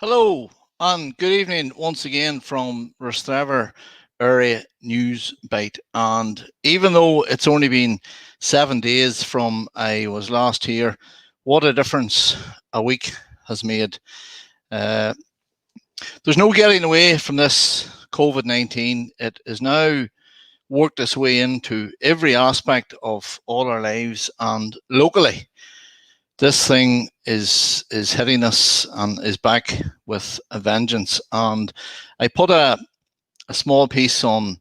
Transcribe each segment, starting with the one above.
Hello and good evening once again from Rostrevor area news bite. And even though it's only been 7 days from I was last here, what a difference a week has made. There's no getting away from this COVID-19. It is now worked its way into every aspect of all our lives, and locally this thing is hitting us and is back with a vengeance. And I put a small piece on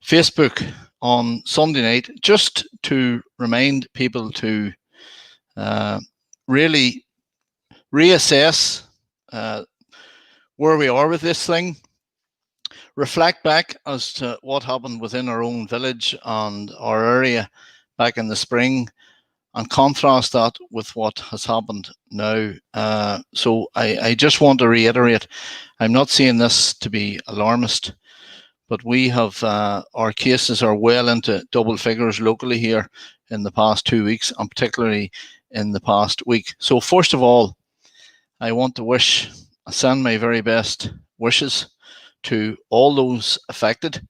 Facebook on Sunday night just to remind people to really reassess where we are with this thing, reflect back as to what happened within our own village and our area back in the spring, and contrast that with what has happened now. So I just want to reiterate, I'm not saying this to be alarmist, but we have, our cases are well into double figures locally here in the past 2 weeks, and particularly in the past week. So first of all, I want to send my very best wishes to all those affected.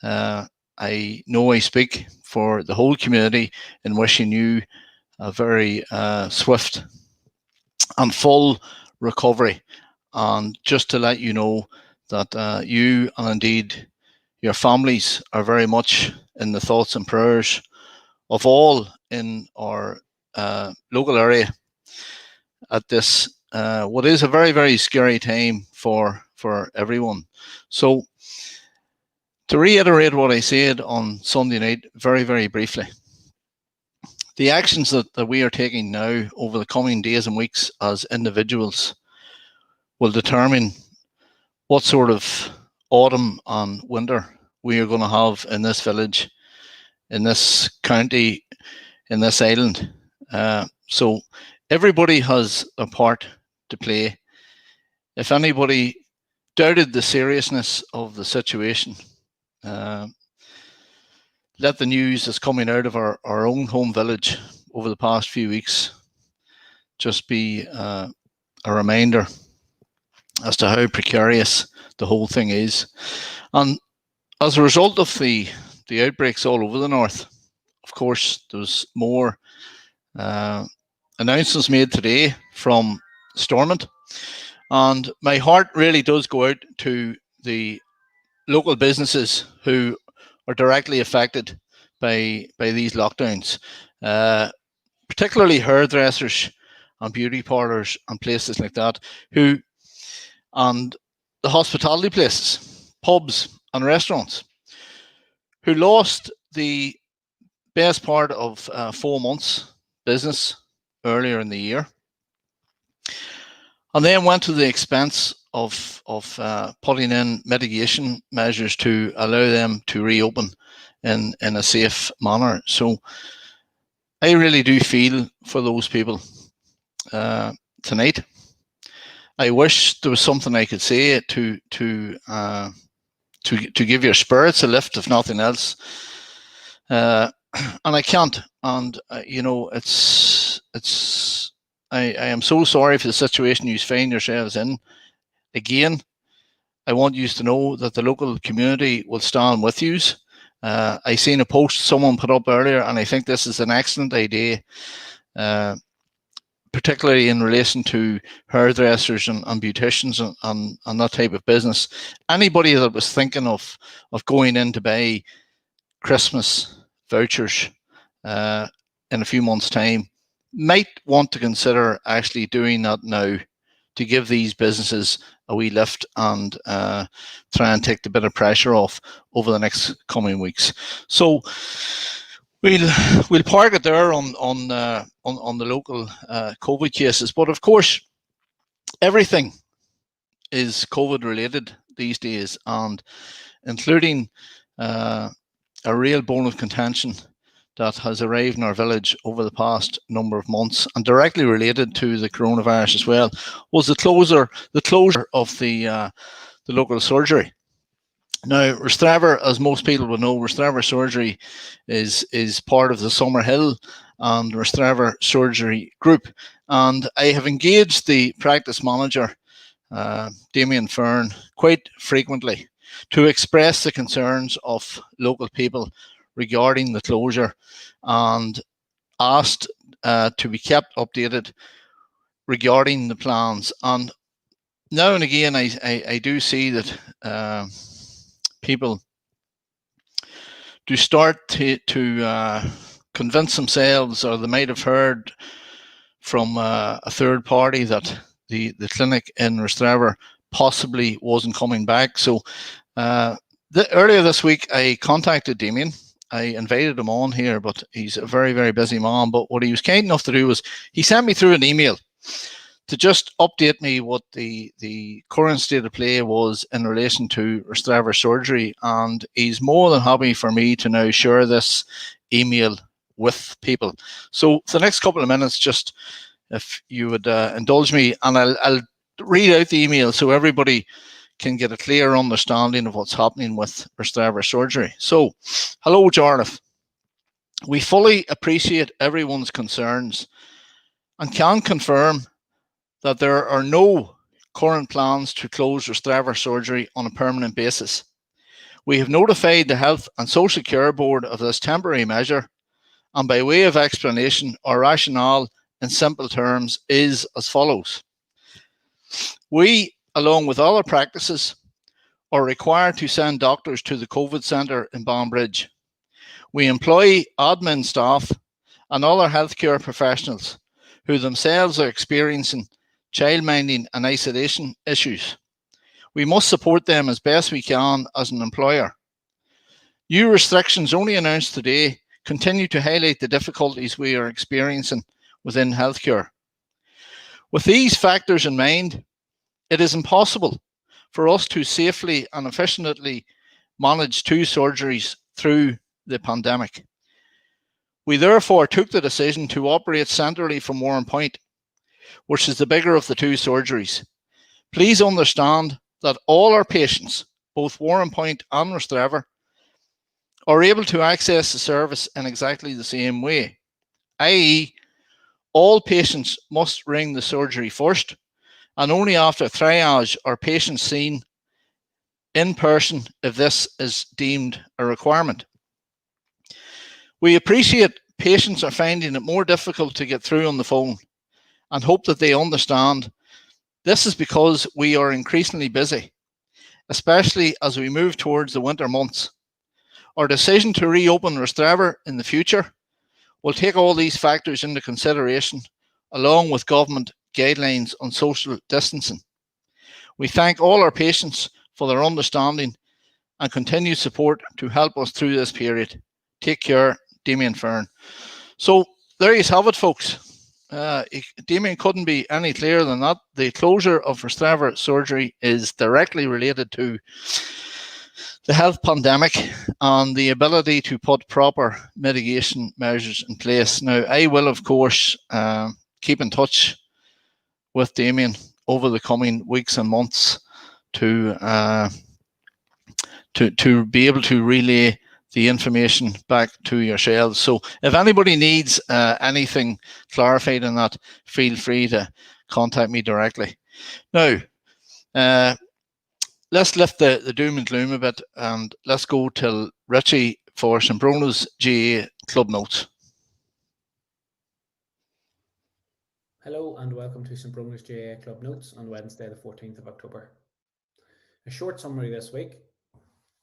I know I speak for the whole community in wishing you a very swift and full recovery. And just to let you know that you and indeed your families are very much in the thoughts and prayers of all in our local area at this what is a very, very scary time for everyone. So to reiterate what I said on Sunday night very, very briefly, the actions that we are taking now over the coming days and weeks as individuals will determine what sort of autumn and winter we are going to have in this village, in this county, in this island. So everybody has a part to play. If anybody doubted the seriousness of the situation, let the news that's coming out of our own home village over the past few weeks just be a reminder as to how precarious the whole thing is. And as a result of the outbreaks all over the north, of course, there's more announcements made today from Stormont. And my heart really does go out to the local businesses who are directly affected by these lockdowns, particularly hairdressers and beauty parlours and places like that, and the hospitality places, pubs and restaurants, who lost the best part of 4 months business earlier in the year, and then went to the expense of putting in mitigation measures to allow them to reopen in a safe manner. So I really do feel for those people tonight. I wish there was something I could say to give your spirits a lift, if nothing else, and I can't. And you know, I am so sorry for the situation you find yourselves in. Again, I want you to know that the local community will stand with you. I seen a post someone put up earlier, and I think this is an excellent idea, particularly in relation to hairdressers and beauticians and that type of business. Anybody that was thinking of going in to buy Christmas vouchers in a few months' time might want to consider actually doing that now, to give these businesses a wee lift and try and take the bit of pressure off over the next coming weeks. So we'll park it there on the local COVID cases. But of course, everything is COVID related these days, and including a real bone of contention that has arrived in our village over the past number of months, and directly related to the coronavirus as well, was the closure of the local surgery. Now, Rostrevor, as most people will know, Rostrevor Surgery is part of the Summerhill and Rostrevor Surgery Group, and I have engaged the practice manager Damien Fern quite frequently to express the concerns of local people regarding the closure and asked to be kept updated regarding the plans. And now and again, I do see that people do start to convince themselves, or they might have heard from a third party, that the clinic in Rostrevor possibly wasn't coming back. So earlier this week, I contacted Damien. I invited him on here, but he's a very, very busy man. But what he was kind enough to do was he sent me through an email to just update me what the current state of play was in relation to Rostrevor surgery. And he's more than happy for me to now share this email with people. So for the next couple of minutes, just if you would indulge me, and I'll read out the email so everybody can get a clear understanding of what's happening with Rostrevor surgery. So, hello, Jarlath. We fully appreciate everyone's concerns and can confirm that there are no current plans to close Rostrevor surgery on a permanent basis. We have notified the Health and Social Care Board of this temporary measure, and by way of explanation, our rationale in simple terms is as follows. We, along with other practices, are required to send doctors to the COVID centre in Banbridge. We employ admin staff and other healthcare professionals who themselves are experiencing childminding and isolation issues. We must support them as best we can as an employer. New restrictions only announced today continue to highlight the difficulties we are experiencing within healthcare. With these factors in mind, it is impossible for us to safely and efficiently manage 2 surgeries through the pandemic. We therefore took the decision to operate centrally from Warrenpoint, which is the bigger of the 2 surgeries. Please understand that all our patients, both Warrenpoint and Rostrevor, are able to access the service in exactly the same way, i.e., all patients must ring the surgery first, and only after triage are patients seen in person if this is deemed a requirement. We appreciate patients are finding it more difficult to get through on the phone and hope that they understand this is because we are increasingly busy, especially as we move towards the winter months. Our decision to reopen Rostrevor in the future will take all these factors into consideration, along with government guidelines on social distancing. We thank all our patients for their understanding and continued support to help us through this period. Take care, Damien Fern. So there you have it, folks. Damien couldn't be any clearer than that. The closure of Rostrevor surgery is directly related to the health pandemic and the ability to put proper mitigation measures in place. Now, I will, of course, keep in touch with Damien over the coming weeks and months to be able to relay the information back to yourselves. So if anybody needs anything clarified on that, feel free to contact me directly. Now, let's lift the doom and gloom a bit, and let's go to Richie for Sembrona's GA Club Notes. Hello and welcome to Sembrona's GA Club Notes on Wednesday the 14th of October. A short summary this week,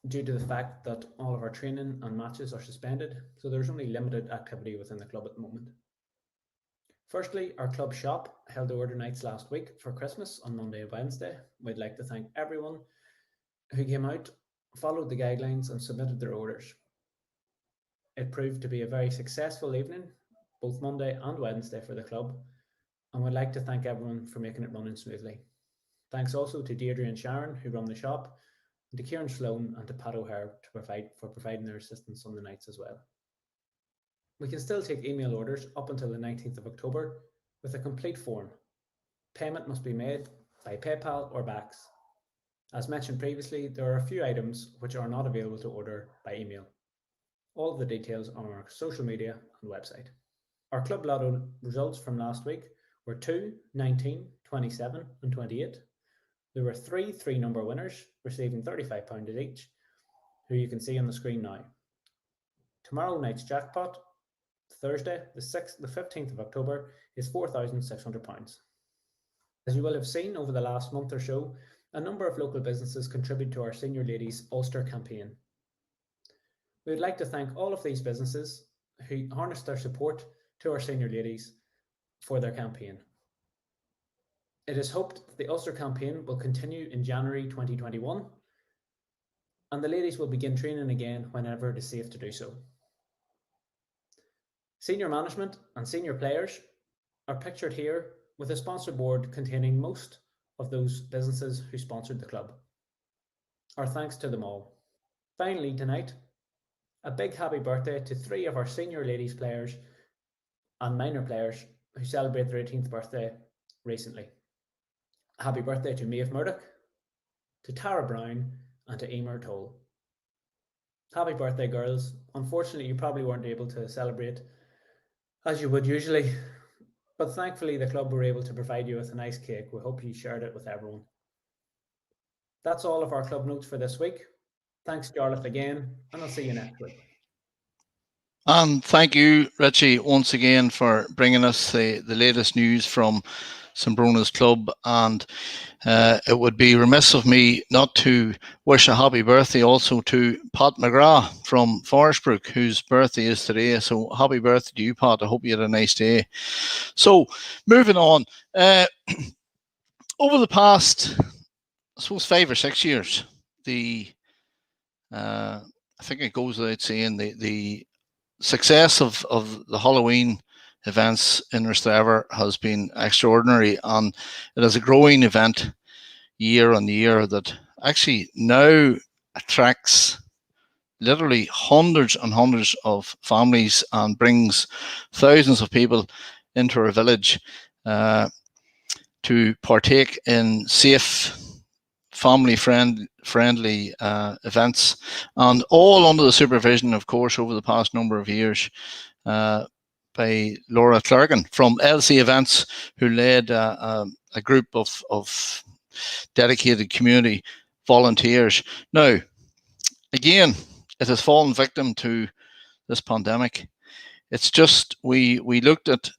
due to the fact that all of our training and matches are suspended, so there's only limited activity within the club at the moment. Firstly, our club shop held order nights last week for Christmas on Monday and Wednesday. We'd like to thank everyone who came out, followed the guidelines and submitted their orders. It proved to be a very successful evening, both Monday and Wednesday for the club, and we'd like to thank everyone for making it running smoothly. Thanks also to Deirdre and Sharon who run the shop, and to Kieran Sloan and to Pat O'Hare for providing their assistance on the nights as well. We can still take email orders up until the 19th of October with a complete form. Payment must be made by PayPal or BACS. As mentioned previously, there are a few items which are not available to order by email. All of the details are on our social media and website. Our Club Lotto results from last week were 2, 19, 27 and 28. There were three number winners receiving £35 each, who you can see on the screen now. Tomorrow night's jackpot, Thursday, the 15th of October, is £4,600. As you will have seen over the last month or so, a number of local businesses contribute to our Senior Ladies Ulster campaign. We would like to thank all of these businesses who harnessed their support to our Senior Ladies for their campaign. It is hoped that the Ulster campaign will continue in January 2021, and the ladies will begin training again whenever it is safe to do so. Senior management and senior players are pictured here with a sponsor board containing most of those businesses who sponsored the club. Our thanks to them all. Finally, tonight, a big happy birthday to 3 of our senior ladies players and minor players who celebrate their 18th birthday recently. Happy birthday to Maeve Murdoch, to Tara Brown, and to Emer Toll. Happy birthday, girls. Unfortunately, you probably weren't able to celebrate as you would usually, but thankfully the club were able to provide you with a nice cake. We hope you shared it with everyone. That's all of our club notes for this week. Thanks, Jarlath, again, and I'll see you next week. And thank you, Richie, once again for bringing us the latest news from Sembrona's club. And it would be remiss of me not to wish a happy birthday also to Pat McGrath from Forestbrook, whose birthday is today. So happy birthday to you, Pat. I hope you had a nice day. So moving on, over the past, I suppose, 5 or 6 years, I think it goes without saying, the success of the Halloween events in Rostrevor has been extraordinary, and it is a growing event year on year that actually now attracts literally hundreds and hundreds of families and brings thousands of people into our village to partake in safe, family-friendly events, and all under the supervision, of course, over the past number of years by Laura Clergan from LC Events, who led a group of dedicated community volunteers. Now, again, it has fallen victim to this pandemic. It's just we looked at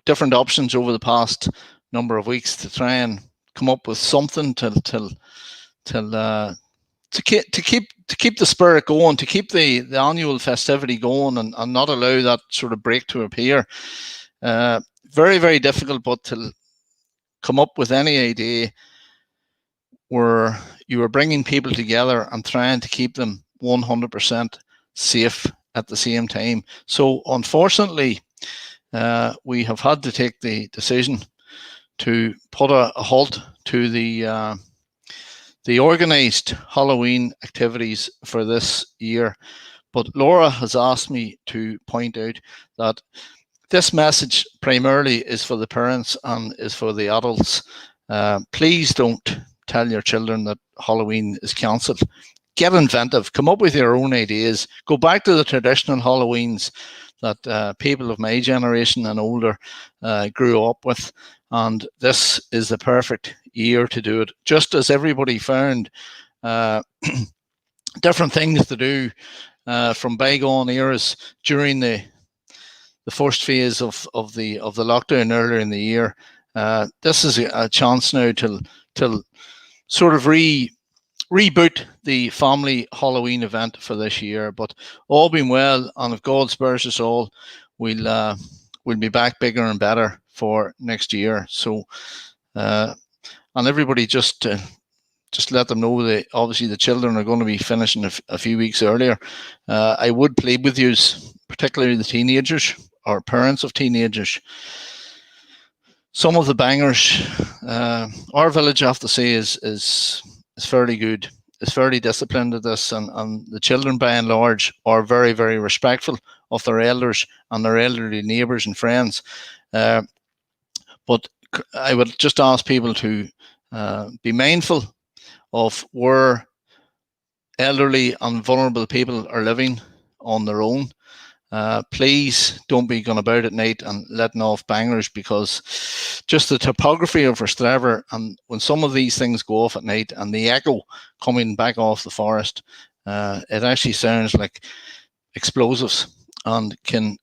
different options over the past number of weeks to try and come up with something to keep the spirit going, to keep the annual festivity going, and not allow that sort of break to appear. Very, very difficult, but to come up with any idea where you are bringing people together and trying to keep them 100% safe at the same time. So unfortunately, we have had to take the decision to put a halt to the organised Halloween activities for this year. But Laura has asked me to point out that this message primarily is for the parents and is for the adults. Please don't tell your children that Halloween is cancelled. Get inventive, come up with your own ideas, go back to the traditional Halloweens that people of my generation and older grew up with. And this is the perfect year to do it. Just as everybody found different things to do from bygone eras during the first phase of the lockdown earlier in the year, this is a chance now to sort of reboot the family Halloween event for this year. But all being well, and if God spares us all, we'll be back bigger and better for next year. So and everybody just let them know that obviously the children are going to be finishing a few weeks earlier. I would plead with you, particularly the teenagers or parents of teenagers. Some of the bangers, our village, I have to say, is fairly good. It's fairly disciplined at this, and the children, by and large, are very, very respectful of their elders and their elderly neighbours and friends. But I would just ask people to be mindful of where elderly and vulnerable people are living on their own. Please don't be going about at night and letting off bangers, because just the topography of Rostrevor, and when some of these things go off at night and the echo coming back off the forest, it actually sounds like explosives and can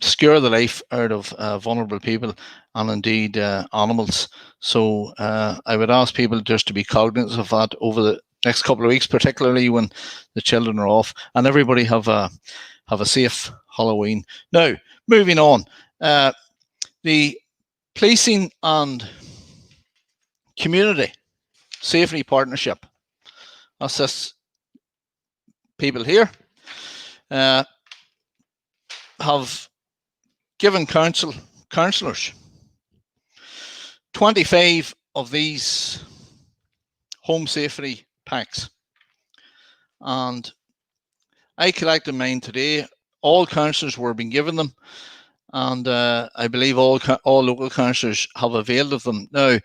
scare the life out of vulnerable people and indeed animals. So I would ask people just to be cognizant of that over the next couple of weeks, particularly when the children are off, and everybody have a safe Halloween. Now, moving on, the policing and community safety partnership. That's this people here have given councillors 25 of these home safety packs, and I collected mine today. All councillors were being given them, and I believe all local councillors have availed of them. Now,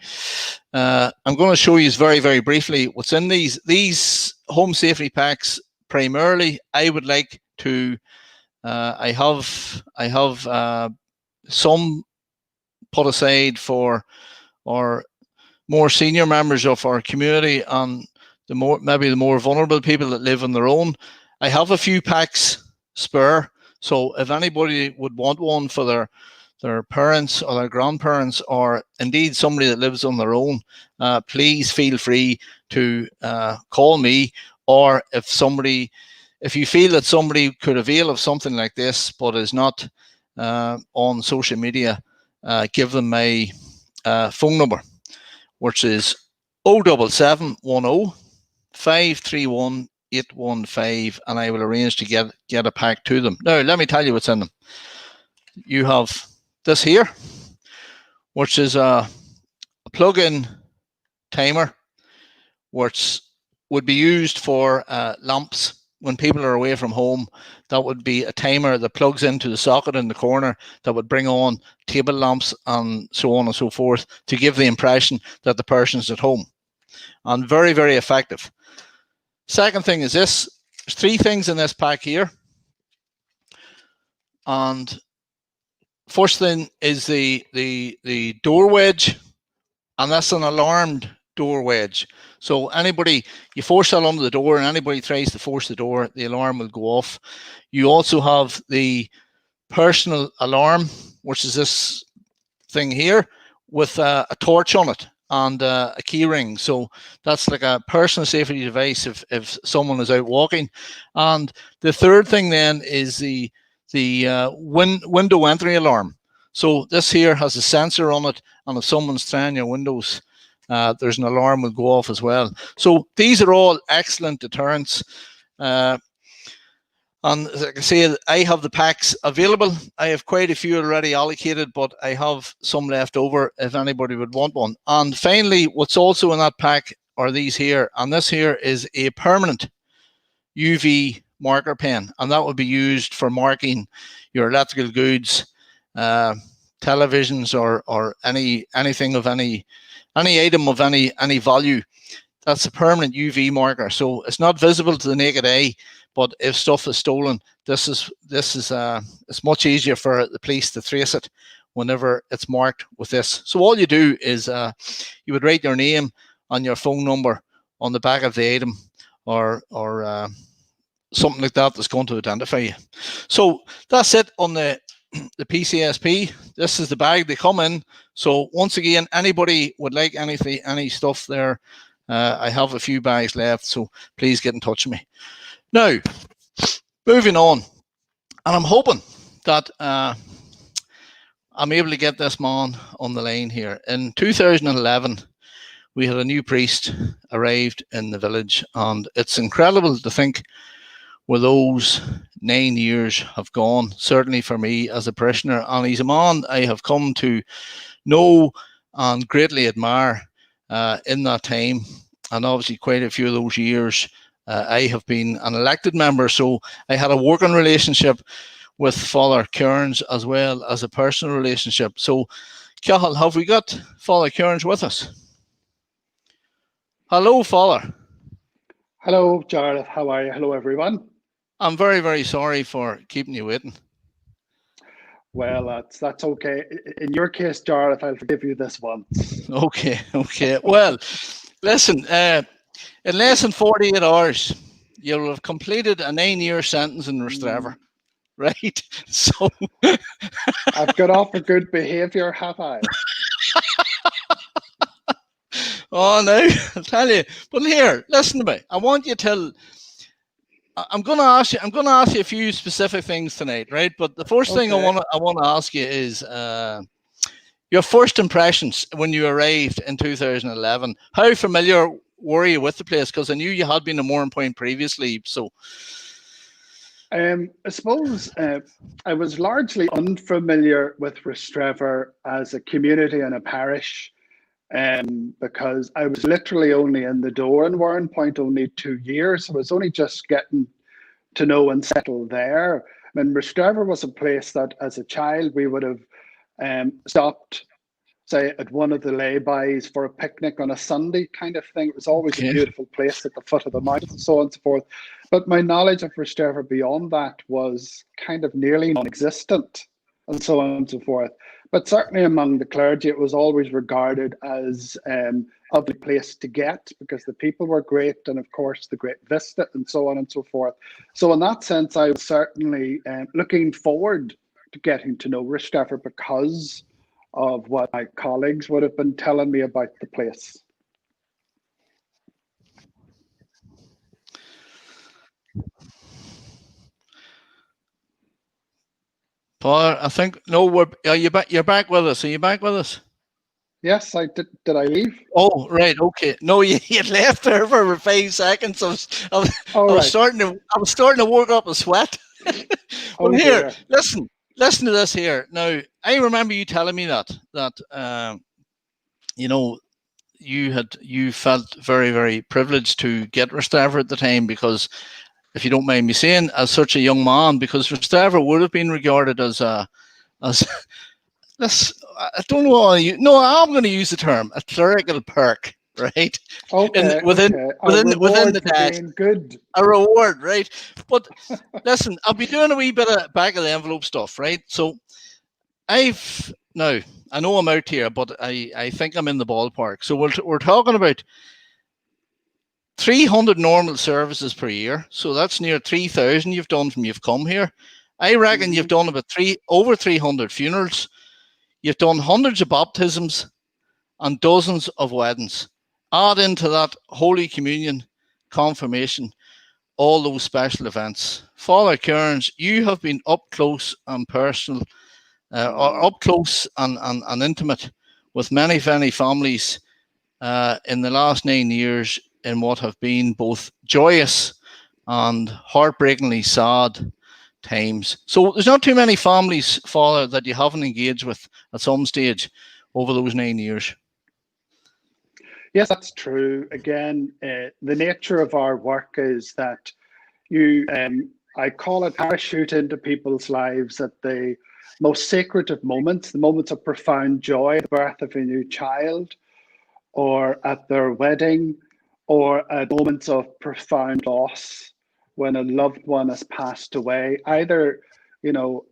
I'm going to show you very, very briefly what's in these home safety packs. Primarily, I would like to. I have some put aside for our more senior members of our community and maybe the more vulnerable people that live on their own. I have a few packs spare, so if anybody would want one for their parents or their grandparents, or indeed somebody that lives on their own, please feel free to call me, or if you feel that somebody could avail of something like this but is not on social media, give them my phone number, which is 07710 531 815, and I will arrange to get a pack to them. Now, let me tell you what's in them. You have this here, which is a plug-in timer, which would be used for lamps. When people are away from home, that would be a timer that plugs into the socket in the corner that would bring on table lamps and so on and so forth, to give the impression that the person's at home. And very, very effective. Second thing is this. There's 3 things in this pack here. And first thing is the door wedge, and that's an alarmed door wedge. So you force that under the door, and anybody tries to force the door, the alarm will go off. You also have the personal alarm, which is this thing here with a torch on it and a key ring. So that's like a personal safety device if someone is out walking. And the third thing then is the window entry alarm. So this here has a sensor on it, and if someone's trying your windows, there's an alarm will go off as well. So these are all excellent deterrents. And as I can say, I have the packs available. I have quite a few already allocated, but I have some left over if anybody would want one. And finally, what's also in that pack are these here. And this here is a permanent UV marker pen, and that would be used for marking your electrical goods, televisions, or anything of any item of any value. That's a permanent UV marker, so it's not visible to the naked eye, but if stuff is stolen, this is it's much easier for the police to trace it whenever it's marked with this. So all you do is you would write your name and your phone number on the back of the item, or something like that that's going to identify you. So that's it on the PCSP. This is the bag they come in. So once again, anybody would like any stuff there, I have a few bags left, so please get in touch with me. Now, moving on, and I'm hoping that I'm able to get this man on the line here. In 2011, we had a new priest arrived in the village, and it's incredible to think where those 9 years have gone, certainly for me as a parishioner. And he's a man I have come to know and greatly admire in that time. And obviously quite a few of those years I have been an elected member, so I had a working relationship with Fr Kearns as well as a personal relationship. So, Cathal, have we got Fr Kearns with us? Hello, Fr. Hello, Jarlath. How are you? Hello, everyone. I'm very, very sorry for keeping you waiting. Well, that's okay. In your case, Jarlath, I'll forgive you this once. Okay. Well, listen, in less than 48 hours, you'll have completed a 9-year sentence in Rostrevor, right? So I've got off for good behaviour, have I? oh no, I'll tell you. But here, listen to me. I want you to. I'm going to ask you. I'm going to ask you a few specific things tonight, right? But the first thing I Okay. want to ask you is your first impressions when you arrived in 2011. How familiar were you with the place? Because I knew you had been to Mournpoint previously. So, I suppose I was largely unfamiliar with Rostrevor as a community and a parish, because I was literally only in the door in Mournpoint only 2 years. So I was only just getting to know and settle there. I mean, Rostrevor was a place that, as a child, we would have stopped, say, at one of the lay-bys for a picnic on a Sunday kind of thing. It was always a okay. beautiful place at the foot of the mountains and so on and so forth. But my knowledge of Rostrevor beyond that was kind of nearly non-existent and so on and so forth. But certainly among the clergy, it was always regarded as a lovely place to get because the people were great and, of course, the great vista and so on and so forth. So in that sense, I was certainly looking forward to getting to know Rostrevor because of what my colleagues would have been telling me about the place. Paul, I think no. Are you back? You're back with us. Are you back with us? Yes, I did. Did I leave? Oh, right. Okay. No, you left there for 5 seconds. Oh, right. I was starting to work up a sweat. Well, Oh, here, dear. listen to this here. Now, I remember you telling me that you know, you felt very, very privileged to get Rostrevor at the time because, if you don't mind me saying, as such a young man, because Rostrevor would have been regarded as this. I don't know. No, I'm going to use the term a clerical perk, right? And Okay, within okay. A within the reward for dash, being good. a reward, right? But listen, I'll be doing a wee bit of back of the envelope stuff, right? So I know I'm out here, but I think I'm in the ballpark. So we're talking about 300 normal services per year. So that's near 3,000 you've done from you've come here. I reckon you've done about over 300 funerals. You've done hundreds of baptisms and dozens of weddings. Add into that Holy Communion, confirmation, all those special events. Fr Kearns, you have been up close and personal, or up close and intimate with many, many families in the last 9 years in what have been both joyous and heartbreakingly sad times. So there's not too many families, Father, that you haven't engaged with at some stage over those 9 years. Yes, that's true. Again, the nature of our work is that I call it parachute into people's lives at the most sacred of moments, the moments of profound joy, the birth of a new child, or at their wedding, or at moments of profound loss when a loved one has passed away, either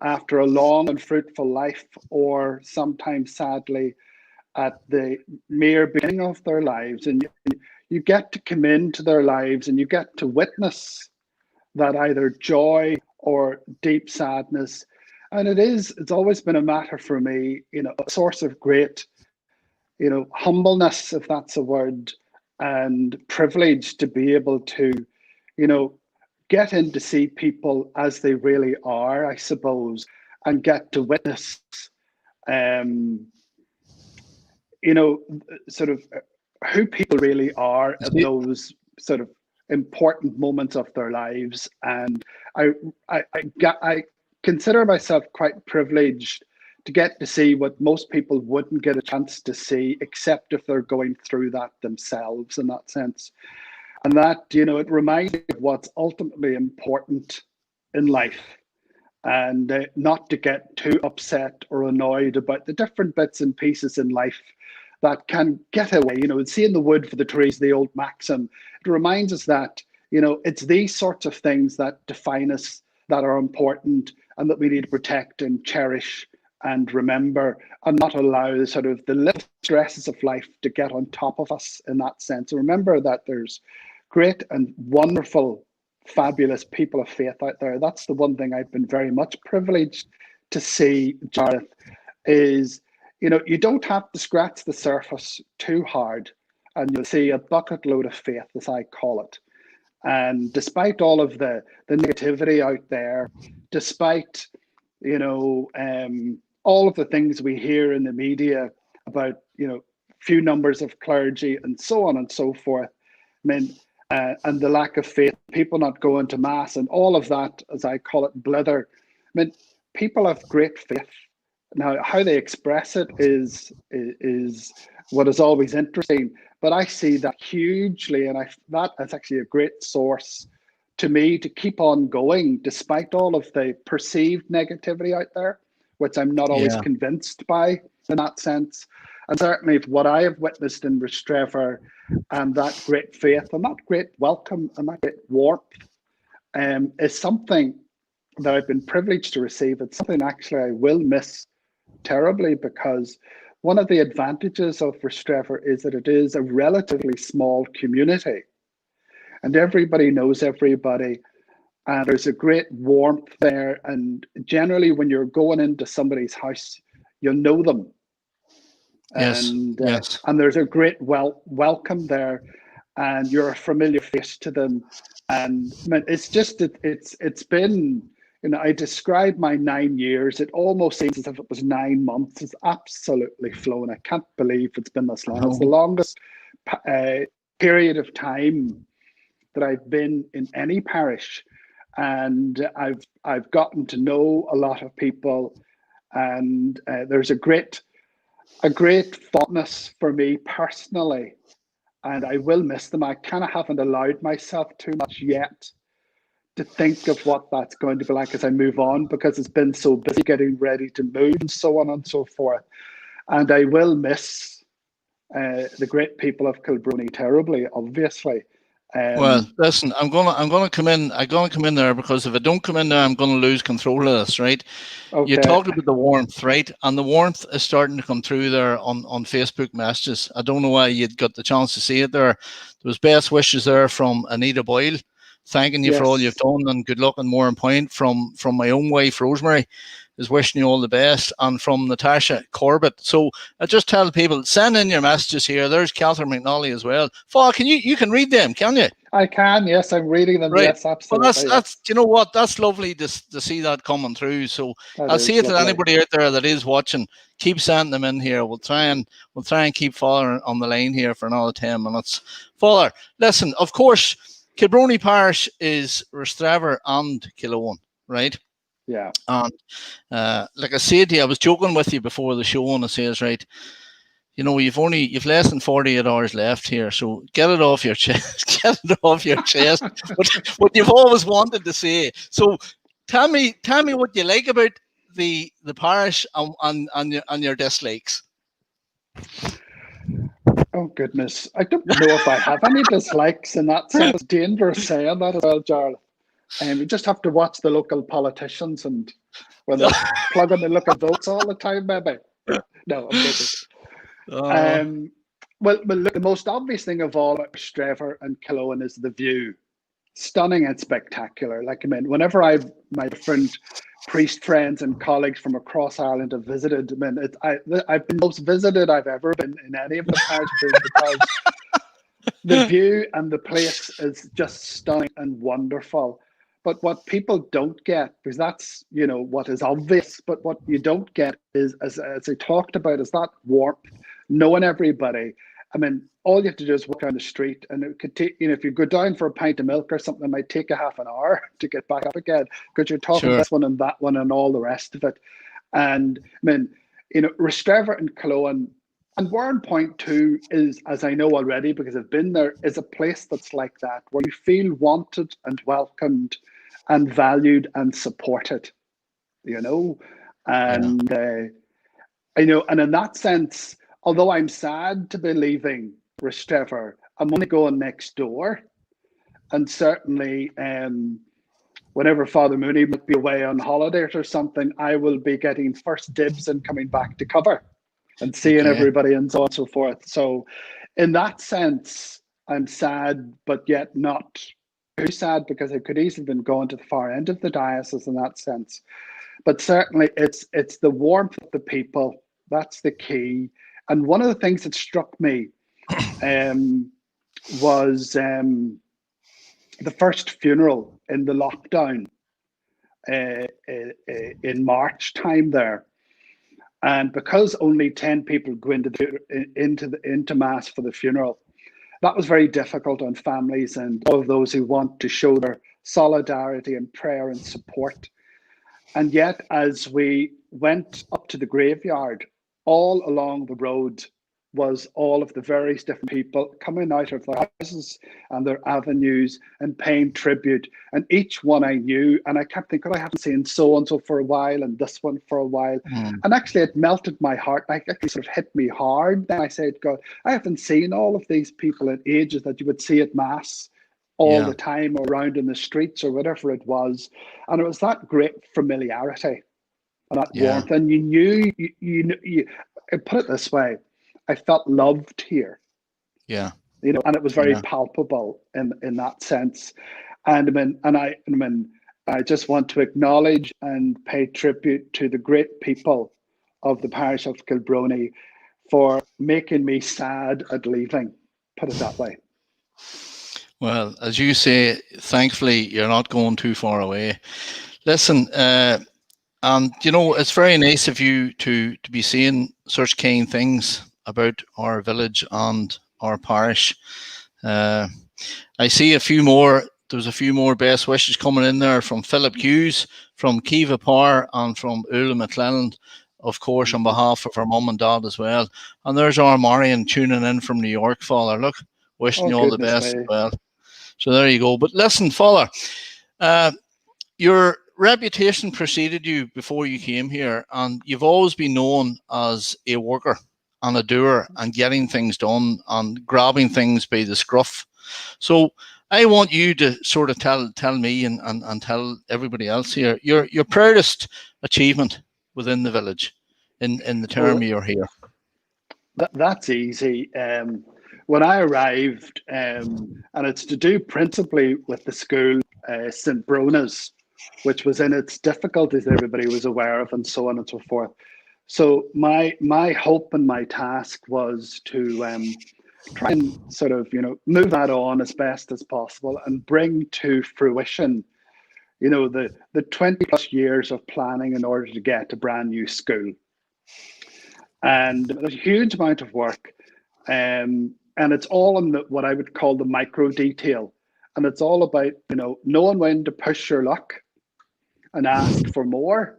after a long and fruitful life, or sometimes sadly at the mere beginning of their lives. And you get to come into their lives and you get to witness that either joy or deep sadness. And it's always been a matter for me, a source of great, humbleness, if that's a word, and privilege to be able to, get in to see people as they really are, I suppose, and get to witness, sort of who people really are at those sort of important moments of their lives. And I consider myself quite privileged to get to see what most people wouldn't get a chance to see, except if they're going through that themselves in that sense. And that, it reminds me of what's ultimately important in life, and not to get too upset or annoyed about the different bits and pieces in life that can get away. Seeing the wood for the trees, the old maxim, it reminds us that it's these sorts of things that define us, that are important, and that we need to protect and cherish and remember, and not allow the sort of the little stresses of life to get on top of us in that sense. And remember that there's great and wonderful, fabulous people of faith out there. That's the one thing I've been very much privileged to see, Jarlath, is, you don't have to scratch the surface too hard, and you'll see a bucket load of faith, as I call it. And despite all of the negativity out there, despite, all of the things we hear in the media about, few numbers of clergy and so on and so forth, and the lack of faith, people not going to mass and all of that, as I call it, blither. People have great faith. Now, how they express it is what is always interesting. But I see that hugely, and that is actually a great source to me to keep on going, despite all of the perceived negativity out there, which I'm not always convinced by in that sense. And certainly what I have witnessed in Rostrevor, and that great faith and that great welcome and that great warmth is something that I've been privileged to receive. It's something actually I will miss terribly, because one of the advantages of Rostrevor is that it is a relatively small community and everybody knows everybody, and there's a great warmth there, and generally when you're going into somebody's house, you'll know them. And there's a great welcome there, and you're a familiar face to them. And it's just it's been, I describe my 9 years. It almost seems as if it was 9 months. It's absolutely flown. I can't believe it's been this long. It's the longest period of time that I've been in any parish, and I've gotten to know a lot of people, and there's a great fondness for me personally, and I will miss them. I kind of haven't allowed myself too much yet to think of what that's going to be like as I move on, because it's been so busy getting ready to move and so on and so forth. And I will miss the great people of Kilbrony terribly, obviously. Well, listen, I'm gonna come in. I'm gonna come in there, because if I don't come in there, I'm gonna lose control of this, right? Okay. You talked about the warmth, right? And the warmth is starting to come through there on Facebook messages. I don't know why you'd got the chance to see it there. There was best wishes there from Anita Boyle, thanking you for all you've done and good luck and more in point. From my own wife, Rosemary, is wishing you all the best, and from Natasha Corbett. So I just tell people, send in your messages here. There's Catherine McNally as well. Paul, you can read them, can you? I can, yes, I'm reading them. Right. Yes, absolutely. Well, that's you know what, that's lovely to see that coming through. So I'll see it to anybody out there that is watching. Keep sending them in here. We'll try and keep Father on the line here for another 10 minutes. Father, listen, of course, Kilbrony Parish is Rostrevor and Killowen, right? Yeah. And like I said to you, I was joking with you before the show, and I says, right, you've less than 48 hours left here, so get it off your chest. Get it off your chest. what you've always wanted to say. So tell me what you like about the parish and your dislikes. Oh goodness, I don't know if I have any dislikes in that sense. It's dangerous saying that as well, Jarlath. And we just have to watch the local politicians, and when they're plugging the look at votes all the time, maybe. No, I'm kidding. Well, look, the most obvious thing of all about Rostrevor and Killowen is the view. Stunning and spectacular. Like, whenever my different priest friends and colleagues from across Ireland have visited, I've been most visited I've ever been in any of the parishes, because the view and the place is just stunning and wonderful. But what people don't get, because that's, what is obvious, but what you don't get is, as I talked about, is that warmth, knowing everybody. All you have to do is walk down the street, and it could take, if you go down for a pint of milk or something, it might take a half an hour to get back up again, because you're talking this one and that one and all the rest of it. And Rostrevor and Killowen, and Warren Point too, is, as I know already because I've been there, is a place that's like that, where you feel wanted and welcomed and valued and supported, and and in that sense, although I'm sad to be leaving Rostrevor, I'm only going next door, and certainly whenever Father Mooney might be away on holidays or something, I will be getting first dibs and coming back to cover and seeing everybody and so on and so forth. So in that sense, I'm sad, but yet not too sad, because I could easily have been going to the far end of the diocese in that sense. But certainly it's the warmth of the people. That's the key. And one of the things that struck me was the first funeral in the lockdown in March time there. And because only 10 people go into mass for the funeral, that was very difficult on families and all of those who want to show their solidarity and prayer and support. And yet, as we went up to the graveyard, all along the road was all of the various different people coming out of their houses and their avenues and paying tribute. And each one I knew, and I kept thinking, I haven't seen so-and-so for a while and this one for a while. And actually it melted my heart. It actually sort of hit me hard. Then I said, God, I haven't seen all of these people in ages that you would see at Mass all the time, or around in the streets or whatever it was. And it was that great familiarity and that warmth. And you knew, you put it this way, I felt loved here. And it was very palpable in that sense. And I just want to acknowledge and pay tribute to the great people of the parish of Kilbrony for making me sad at leaving, put it that way. Well, as you say, thankfully you're not going too far away. Listen, and it's very nice of you to be saying such kind things about our village and our parish. I see a few more. There's a few more best wishes coming in there from Philip Hughes, from Kiva Parr, and from Ula McClelland, of course, on behalf of her mum and dad as well. And there's our Marion tuning in from New York, Father. Look, wishing you all the best as well. So there you go. But listen, Father, your reputation preceded you before you came here, and you've always been known as a worker and a doer and getting things done and grabbing things by the scruff. So I want you to sort of tell me and tell everybody else here your proudest achievement within the village in the term you're here. That's easy. When I arrived, and it's to do principally with the school, St. Brona's, which was in its difficulties everybody was aware of, and so on and so forth. So my hope and my task was to try and sort of, move that on as best as possible and bring to fruition, the 20 plus years of planning in order to get a brand new school. And there's a huge amount of work, and it's all in what I would call the micro detail. And it's all about, knowing when to push your luck and ask for more,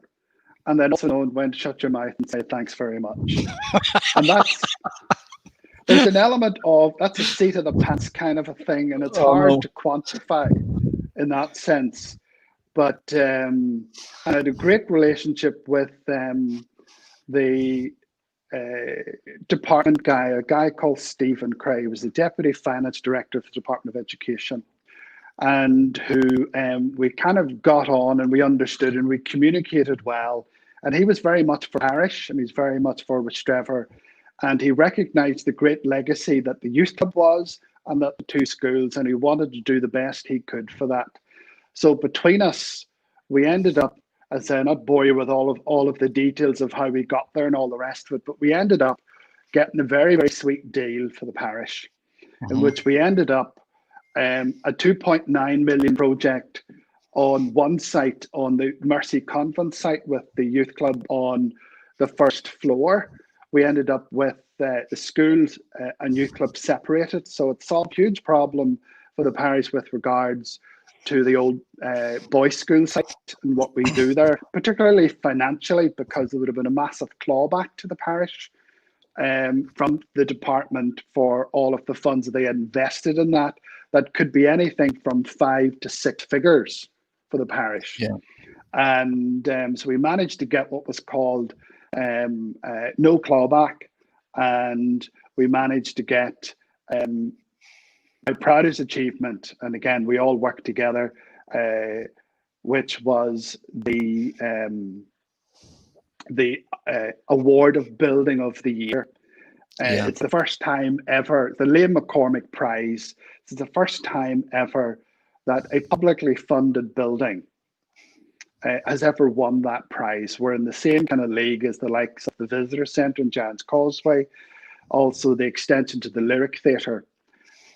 and then also knowing when to shut your mouth and say thanks very much. And there's an element of, that's a seat of the pants kind of a thing, and it's hard to quantify in that sense. But I had a great relationship with the department guy, a guy called Stephen Cray, who was the Deputy Finance Director of the Department of Education, and who we kind of got on and we understood and we communicated well. And he was very much for parish, and he's very much for Rostrevor. And he recognized the great legacy that the youth club was and that the two schools, and he wanted to do the best he could for that. So between us, we ended up, as I not bore you with all of the details of how we got there and all the rest of it, but we ended up getting a very, very sweet deal for the parish, in which we ended up a 2.9 million project on one site, on the Mercy Convent site, with the youth club on the first floor. We ended up with the schools and youth club separated. So it solved a huge problem for the parish with regards to the old boys' school site and what we do there, particularly financially, because there would have been a massive clawback to the parish from the department for all of the funds that they had invested in that. That could be anything from 5 to 6 figures for the parish. And so we managed to get what was called no clawback, and we managed to get my proudest achievement, and again, we all worked together, which was the award of Building of the Year. It's the first time ever, the Liam McCormick Prize, it's the first time ever that a publicly funded building has ever won that prize. We're in the same kind of league as the likes of the Visitor Centre in Giant's Causeway, also the extension to the Lyric Theatre.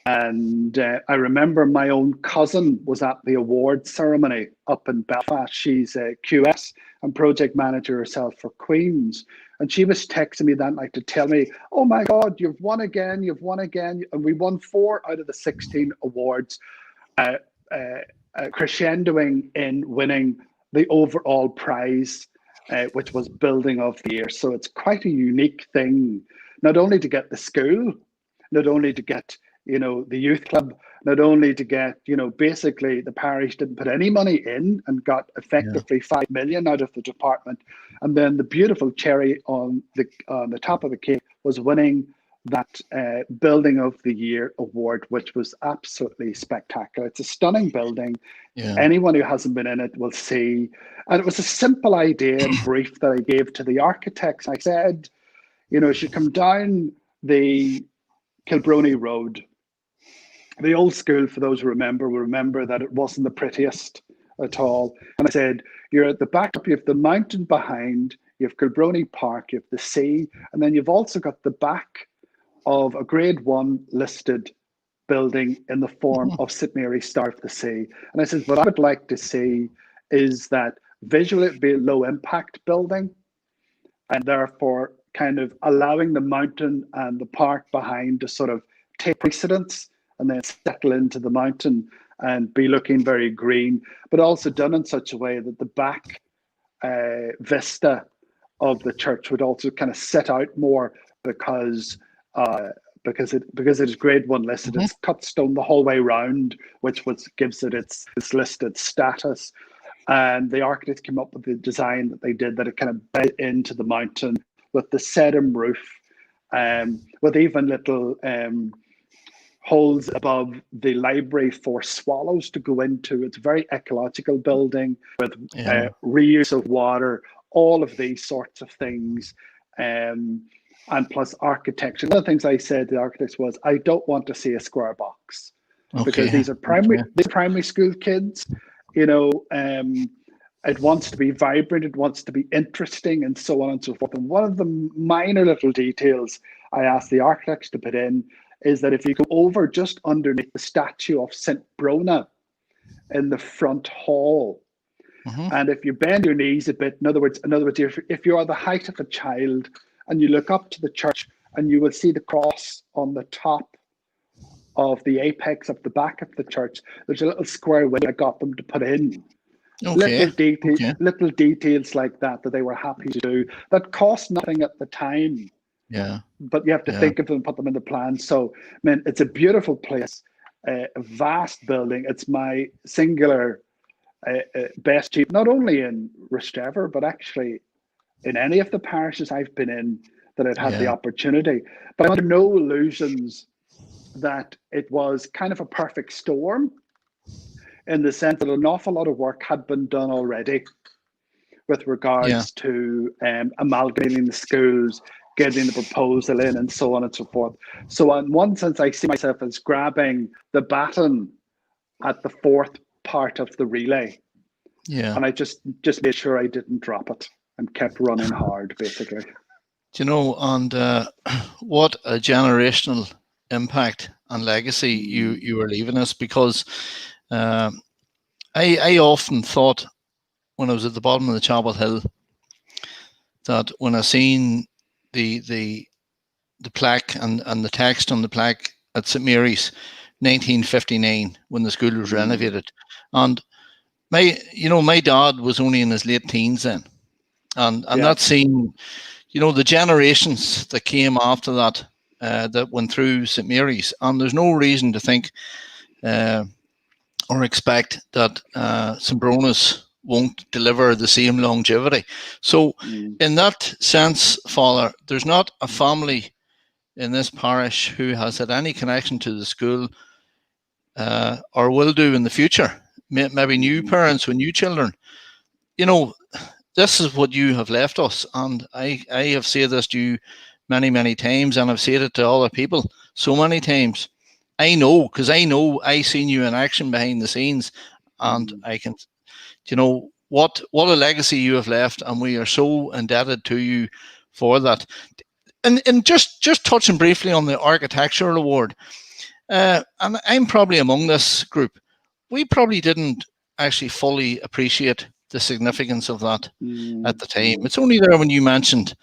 And I remember my own cousin was at the award ceremony up in Belfast. She's a QS and project manager herself for Queen's. And she was texting me that night to tell me, oh my God, you've won again, you've won again. And we won 4 out of the 16 awards, crescendoing in winning the overall prize, which was Building of the Year. So it's quite a unique thing, not only to get the school, not only to get the youth club, not only to get, basically the parish didn't put any money in and got effectively 5 million out of the department. And then the beautiful cherry on the top of the cake was winning that Building of the Year award, which was absolutely spectacular. It's a stunning building. Yeah. Anyone who hasn't been in it will see. And it was a simple idea and brief that I gave to the architects. I said, as you come down the Kilbrony Road, the old school, for those who remember, will remember that it wasn't the prettiest at all. And I said, you're at the back, you have the mountain behind, you have Kilbrony Park, you have the sea, and then you've also got the back of a Grade 1 listed building in the form of St Mary's Star of the Sea. And I said, what I would like to see is that visually it'd be a low impact building, and therefore kind of allowing the mountain and the park behind to sort of take precedence and then settle into the mountain and be looking very green, but also done in such a way that the back vista of the church would also kind of set out more because it is Grade 1 listed. It's cut stone the whole way round, which gives it its listed status. And the architects came up with the design that they did, that it kind of bed into the mountain with the sedum roof, with even little holes above the library for swallows to go into. It's a very ecological building with reuse of water, all of these sorts of things. And plus architecture. One of the things I said to the architects was, I don't want to see a square box, because these are primary school kids. It wants to be vibrant, it wants to be interesting, and so on and so forth. And one of the minor little details I asked the architects to put in is that if you go over just underneath the statue of St. Brona in the front hall, and if you bend your knees a bit, in other words, if you are the height of a child and you look up to the church, and you will see the cross on the top of the apex of the back of the church, there's a little square window I got them to put in. Little details like that they were happy to do, that cost nothing at the time. But you have to think of them, put them in the plan. So, it's a beautiful place, a vast building. It's my singular best achievement, not only in Rostrevor, but actually in any of the parishes I've been in that I've had the opportunity. But I'm under no illusions that it was kind of a perfect storm, in the sense that an awful lot of work had been done already with regards to amalgamating the schools, getting the proposal in, and so on and so forth. So in one sense, I see myself as grabbing the baton at the fourth part of the relay. And I just made sure I didn't drop it and kept running hard, basically. And what a generational impact and legacy you are leaving us, because I often thought, when I was at the bottom of the Chapel Hill, that when I seen the plaque and the text on the plaque at St Mary's, 1959, when the school was renovated, and my dad was only in his late teens then, and that scene, the generations that came after that, that went through St Mary's, and there's no reason to think or expect that St Brona's won't deliver the same longevity. So in that sense, Father, there's not a family in this parish who has had any connection to the school or will do in the future, maybe new parents with new children. You know, this is what you have left us, and I have said this to you many times, and I've said it to other people so many times. I know, because I seen you in action behind the scenes, and I can, you know, what a legacy you have left, and we are so indebted to you for that. And just touching briefly on the architectural award, and I'm probably among this group, we probably didn't actually fully appreciate the significance of that at the time. It's only there when you mentioned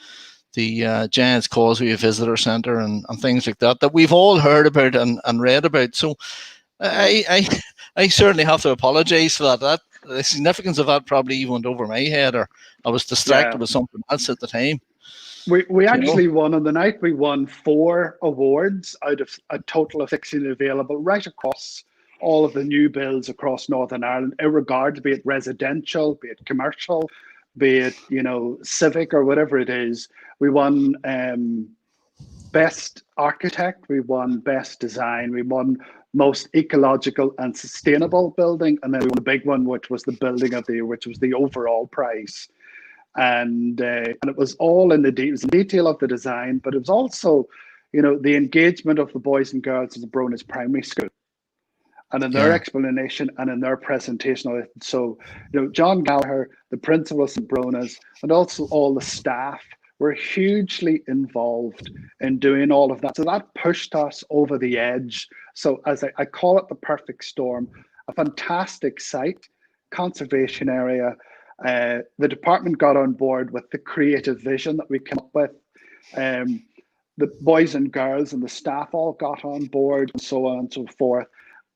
the Giants Causeway Visitor Centre and things like that we've all heard about and read about. So I certainly have to apologise for that. The significance of that probably even went over my head, or I was distracted with something else at the time. We actually won on the night. We won 4 awards out of a total of 16 available right across all of the new builds across Northern Ireland, irregardless, be it residential, be it commercial, be it, you know, civic or whatever it is. We won best architect, we won best design, we won most ecological and sustainable building, and then we won the big one, which was the building of the year, which was the overall prize. And it was all in the detail of the design, but it was also, you know, the engagement of the boys and girls of the Bronas Primary School, and in their explanation and in their presentation of it. So, you know, John Gallagher, the principal of St. Bronas, and also all the staff were hugely involved in doing all of that. So that pushed us over the edge. So as I call it, the perfect storm, a fantastic site, conservation area. The department got on board with the creative vision that we came up with. The boys and girls and the staff all got on board, and so on and so forth.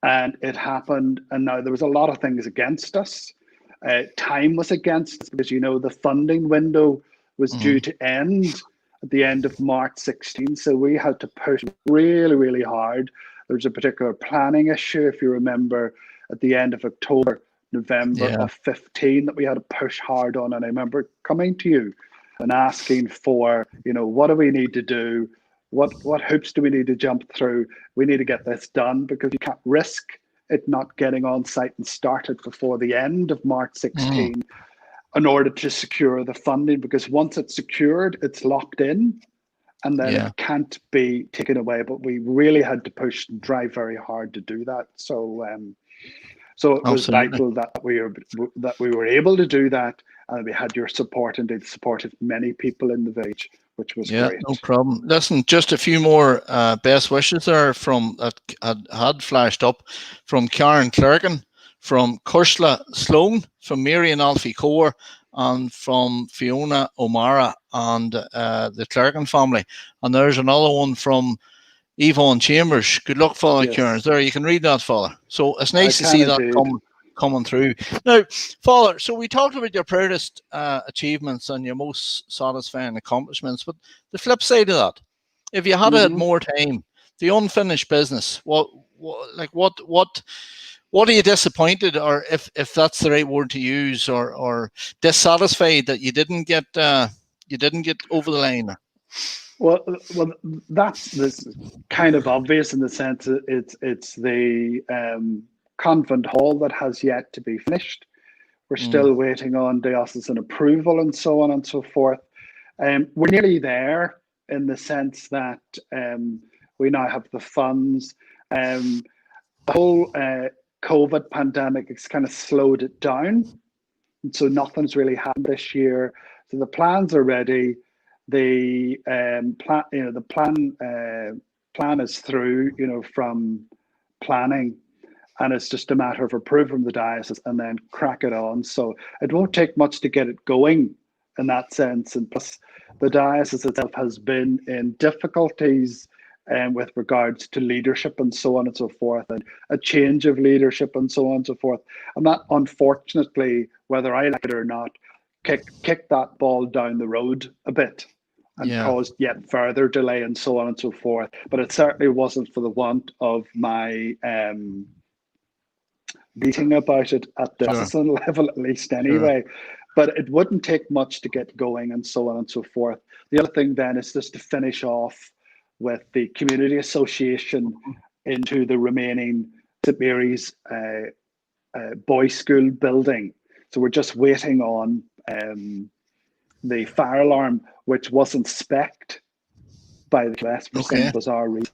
And it happened. And now there was a lot of things against us. Time was against us because, you know, the funding window was due to end at the end of March 16. So we had to push really hard. There was a particular planning issue, if you remember, at the end of October, November of 15 that we had to push hard on. And I remember coming to you and asking for, you know, what do we need to do? What hoops do we need to jump through? We need to get this done, because you can't risk it not getting on site and started before the end of March 16 in order to secure the funding, because once it's secured, it's locked in, and then it can't be taken away. But we really had to push and drive very hard to do that. So so it was vital that we were able to do that, and we had your support, and it supported many people in the village, which was great. No problem. Listen, just a few more best wishes there from that had flashed up from Karen Clerkin, from Kursla Sloan, from Miriam Alfie Core, and from Fiona O'Mara and the Clerkin family. And there's another one from Yvonne Chambers. Good luck, Father Kearns. There, you can read that, Father. So it's nice to see that coming through. Now, Father, so we talked about your proudest achievements and your most satisfying accomplishments, but the flip side of that, if you had had more time, the unfinished business, what are you disappointed, or if that's the right word to use, or dissatisfied that you didn't get over the line? Well, that's kind of obvious in the sense that it's the convent hall that has yet to be finished. We're still waiting on diocesan approval and so on and so forth. We're nearly there in the sense that we now have the funds. The whole COVID pandemic has kind of slowed it down, and so nothing's really happened this year. So the plans are ready. The plan is through, you know, from planning, and it's just a matter of approval from the diocese and then crack it on. So it won't take much to get it going in that sense. And plus, the diocese itself has been in difficulties with regards to leadership and so on and so forth, and a change of leadership and so on and so forth. And that, unfortunately, whether I like it or not, kicked that ball down the road a bit and caused yet further delay and so on and so forth. But it certainly wasn't for the want of my beating about it at the diocesan level, at least anyway. But it wouldn't take much to get going and so on and so forth. The other thing then is just to finish off with the community association into the remaining St Mary's boys' school building. So we're just waiting on the fire alarm, which wasn't spec'd by the class for some bizarre reason.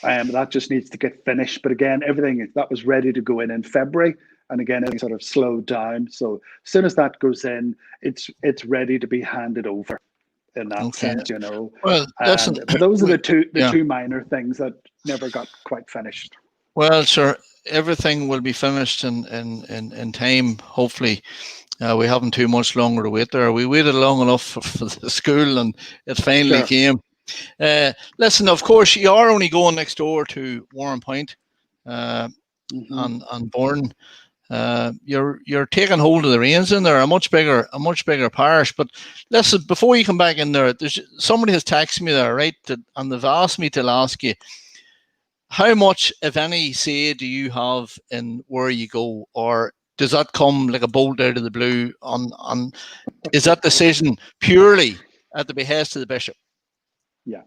That just needs to get finished. But again, everything that was ready to go in February. And again, it sort of slowed down. So as soon as that goes in, it's ready to be handed over in that sense, you know. Well, listen, but those are the two minor things that never got quite finished. Well, sure, everything will be finished in time, hopefully. We haven't too much longer to wait there. We waited long enough for the school, and it finally came. Listen, of course, you are only going next door to Warren Point and Bourne. You're taking hold of the reins in there. A much bigger parish. But listen, before you come back in there, somebody has texted me there, right? And they've asked me to ask you, how much, if any, say do you have in where you go, or does that come like a bolt out of the blue? On is that decision purely at the behest of the bishop? Yeah,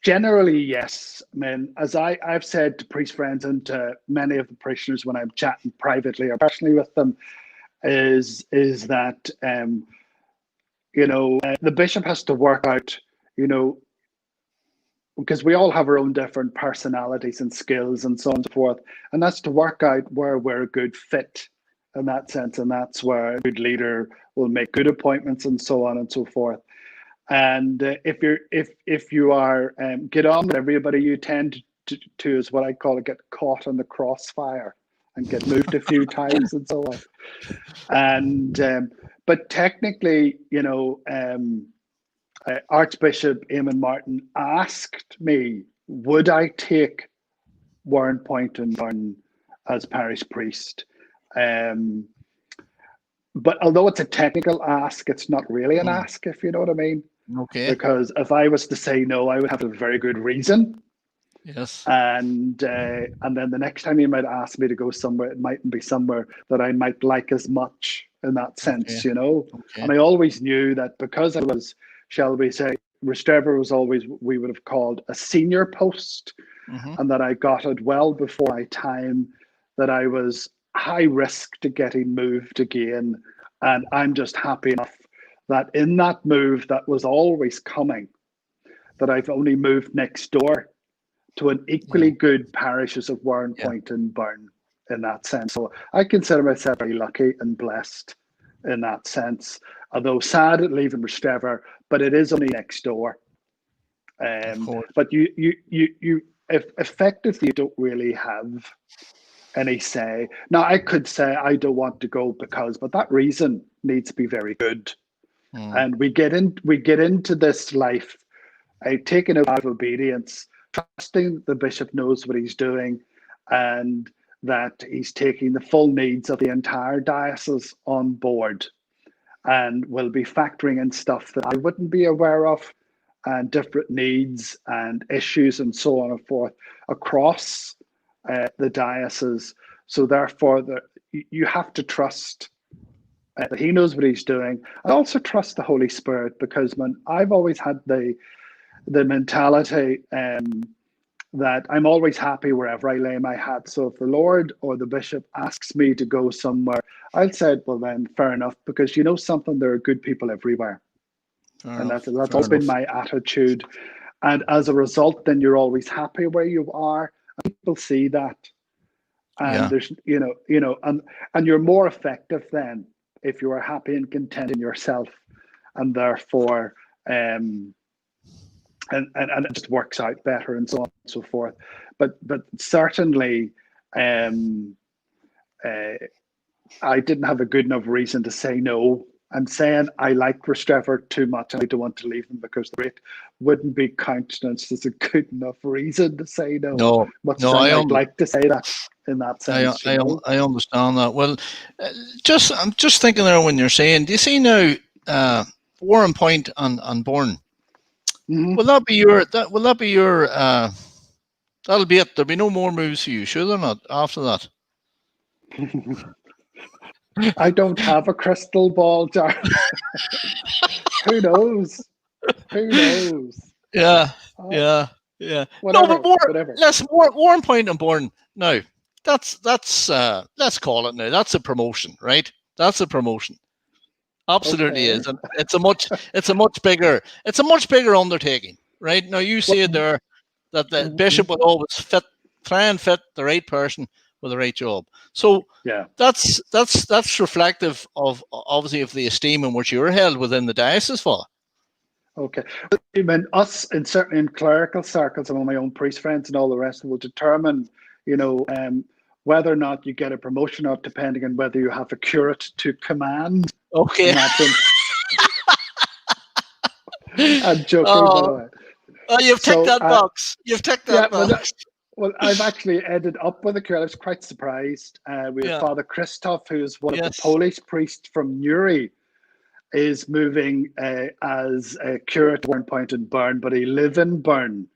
generally yes. I mean, as I've said to priest friends and to many of the parishioners when I'm chatting privately or personally with them, is that the bishop has to work out, because we all have our own different personalities and skills and so on and so forth. And that's to work out where we're a good fit in that sense. And that's where a good leader will make good appointments and so on and so forth. And if you are get on with everybody, you tend to is what I call it, get caught in the crossfire and get moved a few times and so on. And but technically, Archbishop Eamon Martin asked me, would I take Warren Point and Burn as parish priest? But although it's a technical ask, it's not really an ask, if you know what I mean. Okay. Because if I was to say no, I would have a very good reason. Yes. And then the next time you might ask me to go somewhere, it mightn't be somewhere that I might like as much in that sense, Okay. And I always knew that because I was, shall we say, Rostrevor was always, we would have called a senior post, and that I got it well before my time, that I was high risk to getting moved again. And I'm just happy enough that in that move that was always coming, that I've only moved next door to an equally good parishes of Warren Point and Burn in that sense. So I consider myself very lucky and blessed in that sense, although sad at leaving Rostrevor, but it is only next door. But you effectively don't really have any say. Now I could say I don't want to go because, but that reason needs to be very good. And we get into this life, taking a vow of obedience, trusting the bishop knows what he's doing, and that he's taking the full needs of the entire diocese on board, and will be factoring in stuff that I wouldn't be aware of, and different needs and issues and so on and forth across the diocese. So therefore, you have to trust that he knows what he's doing. I also trust the Holy Spirit, because I've always had the mentality that I'm always happy wherever I lay my hat. So if the Lord or the bishop asks me to go somewhere, I'll say, well then, fair enough, because something, there are good people everywhere. That's always been my attitude. And as a result, then you're always happy where you are. And people see that. And there's, and you're more effective then if you are happy and content in yourself, and therefore, and it just works out better and so on and so forth. But certainly, I didn't have a good enough reason to say no. I'm saying I like Rostrevor too much. I don't want to leave him because the rate wouldn't be countenanced as a good enough reason to say no. I'd like to say that in that sense. I understand that. Well, I'm just thinking there when you're saying, do you see now Warren Point and Bourne? Will that be your? That'll be it. There'll be no more moves for you, sure there not after that. I don't have a crystal ball, Jarlath. Who knows? Yeah. Whatever, No, but whatever. Less Warren Point and Bourne. No, let's call it now. That's a promotion, right? That's a promotion. Absolutely Okay. is, and it's a much bigger undertaking, right? Now you said there that the bishop will always try and fit the right person with the right job. So Yeah. that's reflective of obviously of the esteem in which you're held within the diocese, Father. Okay. I mean, us in certainly in clerical circles, among my own priest friends and all the rest, will determine, whether or not you get a promotion, or depending on whether you have a curate to command. Okay. And that's I'm joking, by the way. Oh, you've ticked that box. You've ticked that box. Well, I've actually ended up with a curate. I was quite surprised. We have Father Christoph, who is one of the Polish priests from Newry, is moving as a curate at one point in Bern, but he lives in Bern,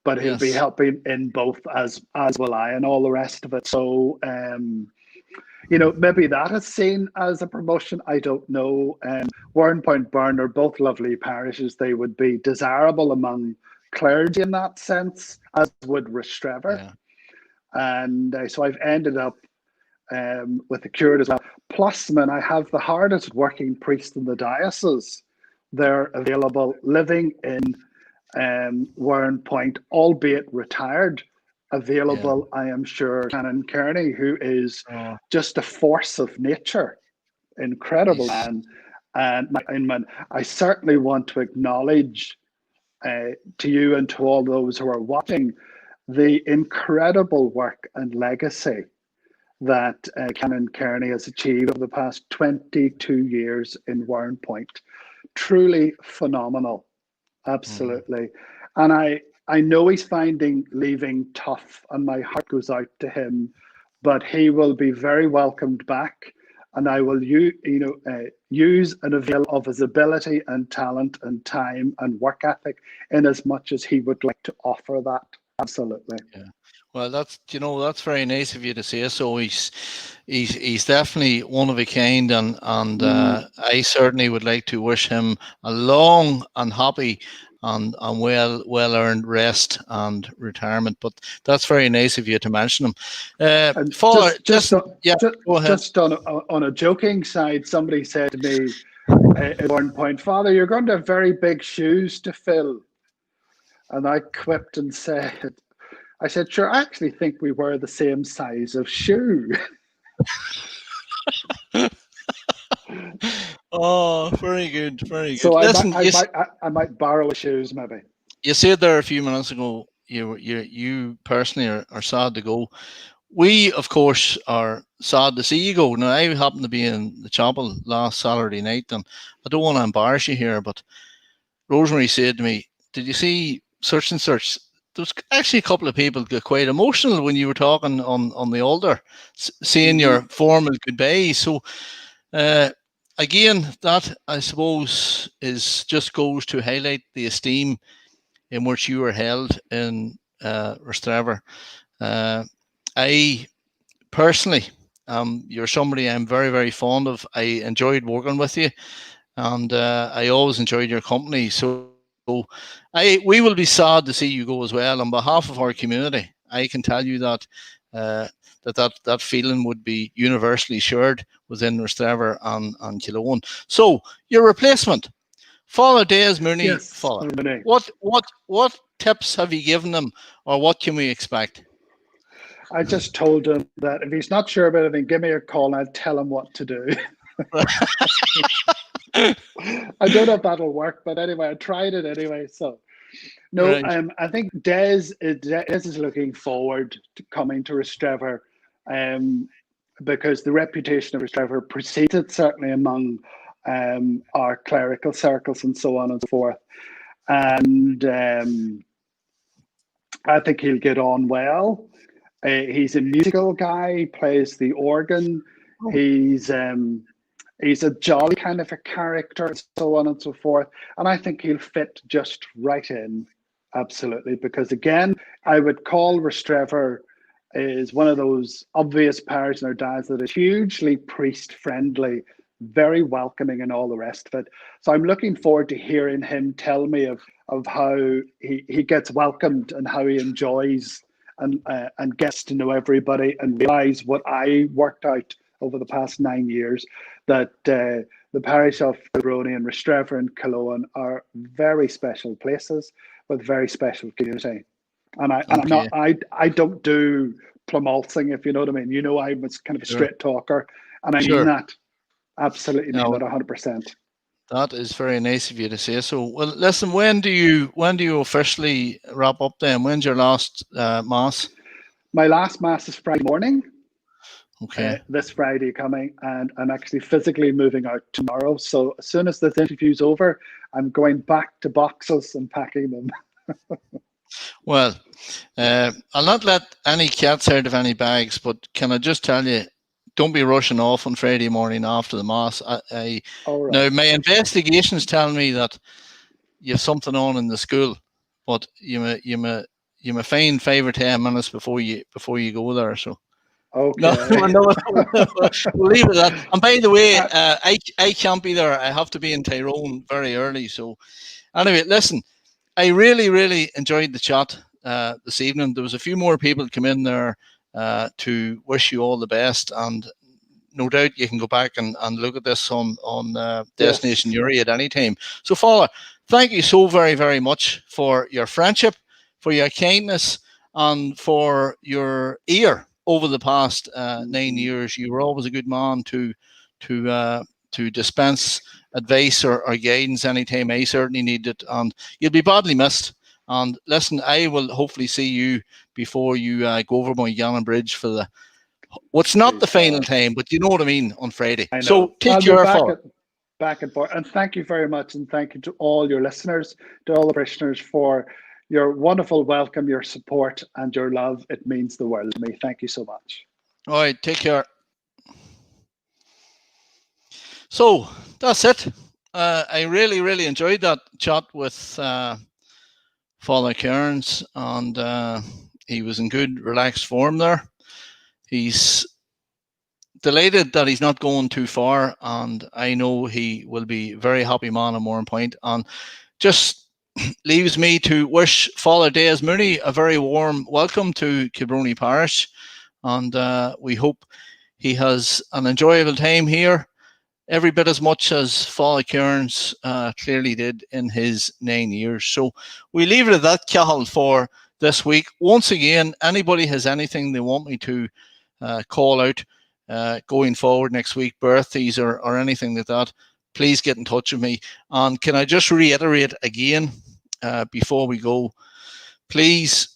but he'll be helping in both as will I and all the rest of it. So, maybe that is seen as a promotion. I don't know. Warrenpoint, Bern are both lovely parishes. They would be desirable among clergy in that sense, as would Rostrevor. Yeah. And so I've ended up with the curate as well. Plus, man, I have the hardest working priest in the diocese. They're available, living in Warrenpoint, albeit retired. Available, I am sure, Canon Kearney, who is just a force of nature, incredible man. And I certainly want to acknowledge to you and to all those who are watching the incredible work and legacy that Canon Kearney has achieved over the past 22 years in Warrenpoint. Truly phenomenal, absolutely. And I know he's finding leaving tough, and my heart goes out to him, but he will be very welcomed back, and I will use and avail of his ability and talent and time and work ethic in as much as he would like to offer that. Absolutely. Yeah. Well, that's very nice of you to say so. He's definitely one of a kind, and I certainly would like to wish him a long and happy and well earned rest and retirement. But that's very nice of you to mention him. Father, go ahead. Just on a joking side, somebody said to me at one point, "Father, you're going to have very big shoes to fill," and I quipped and said, I said, "Sure, I actually think we wear the same size of shoe." Oh, very good, very good. So Listen, I might borrow shoes, maybe. You said there a few minutes ago, you personally are sad to go. We, of course, are sad to see you go. Now, I happened to be in the chapel last Saturday night, and I don't want to embarrass you here, but Rosemary said to me, "Did you see such and such?" There was actually a couple of people got quite emotional when you were talking on the altar, saying your formal goodbye. So, again, that I suppose just goes to highlight the esteem in which you were held in Rostrevor. I personally, you're somebody I'm very, very fond of. I enjoyed working with you, and I always enjoyed your company. So we will be sad to see you go as well. On behalf of our community, I can tell you that that feeling would be universally shared within Rostrevor and Killone. So your replacement, Father Des Mooney. Yes, Father, what tips have you given them, or what can we expect? I just told him that if he's not sure about anything, give me a call and I'll tell him what to do. I don't know if that'll work, but anyway, I tried it anyway. So, no, right. I think Des is looking forward to coming to Rostrevor, because the reputation of Rostrevor precedes it, certainly among our clerical circles and so on and so forth. And I think he'll get on well. He's a musical guy. He plays the organ. He's a jolly kind of a character, and so on and so forth. And I think he'll fit just right in, absolutely. Because again, I would call Rostrevor is one of those obvious parishes in our diocese that is hugely priest-friendly, very welcoming, and all the rest of it. So I'm looking forward to hearing him tell me of how he gets welcomed and how he enjoys and gets to know everybody and realize what I worked out over the past 9 years, that the parish of Kilbrony and Rostrevor and Cologne are very special places with very special community. And I don't do plumaltzing, if you know what I mean. You know, I was kind of a straight talker, and I mean that. Absolutely mean that 100%. That is very nice of you to say so. Well, listen, when do you officially wrap up then? When's your last mass? My last mass is Friday morning. Okay. This Friday coming, and I'm actually physically moving out tomorrow. So as soon as this interview's over, I'm going back to boxes and packing them. Well, I'll not let any cats out of any bags, but can I just tell you, don't be rushing off on Friday morning after the mass. Now, my investigations tell me that you have something on in the school, but you may find 5 or 10 minutes before you go there. So. Okay. No, we'll leave it at that. And by the way, I can't be there. I have to be in Tyrone very early. So anyway, listen, I really enjoyed the chat this evening. There was a few more people come in there to wish you all the best, and no doubt you can go back and look at this on Destination Uri at any time. So Father, thank you so very much for your friendship, for your kindness, and for your ear over the past 9 years. You were always a good man to dispense advice or guidance anytime I certainly needed it, and you'll be badly missed. And listen, I will hopefully see you before you go over Moygannon Bridge for what's not the final time, but you know what I mean, on Friday. So take care, back and forth. And thank you very much, and thank you to all your listeners, to all the parishioners, for your wonderful welcome, your support, and your love. It means the world to me. Thank you so much. All right, take care. So that's it. I really enjoyed that chat with Fr Kearns, and he was in good, relaxed form there. He's delighted that he's not going too far, and I know he will be a very happy man on Moran Point, and just leaves me to wish Father Des Mooney a very warm welcome to Kilbrony Parish, and we hope he has an enjoyable time here, every bit as much as Fr Kearns clearly did in his 9 years. So we leave it at that, Cathal, for this week. Once again, anybody has anything they want me to call out going forward next week, birthdays or anything like that, please get in touch with me. And can I just reiterate again before we go, please,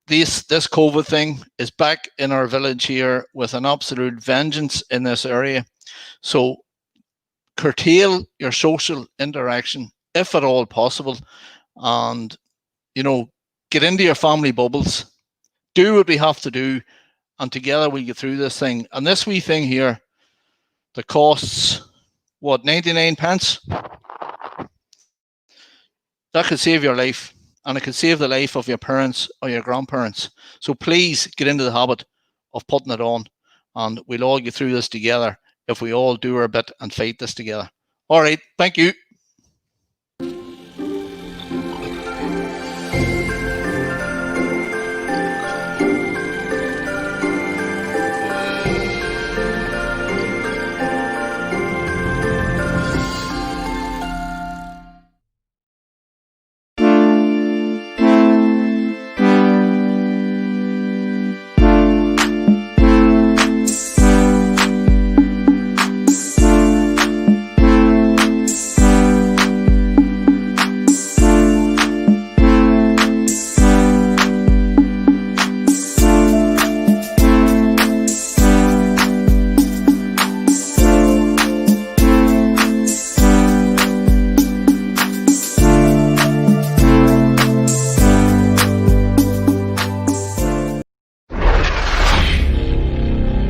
this COVID thing is back in our village here with an absolute vengeance in this area. So curtail your social interaction if at all possible, and get into your family bubbles, do what we have to do, and together we'll get through this thing. And this wee thing here that costs, what, 99 pence? That could save your life, and it could save the life of your parents or your grandparents. So please get into the habit of putting it on, and we'll all get through this together if we all do our bit and fight this together. All right, thank you.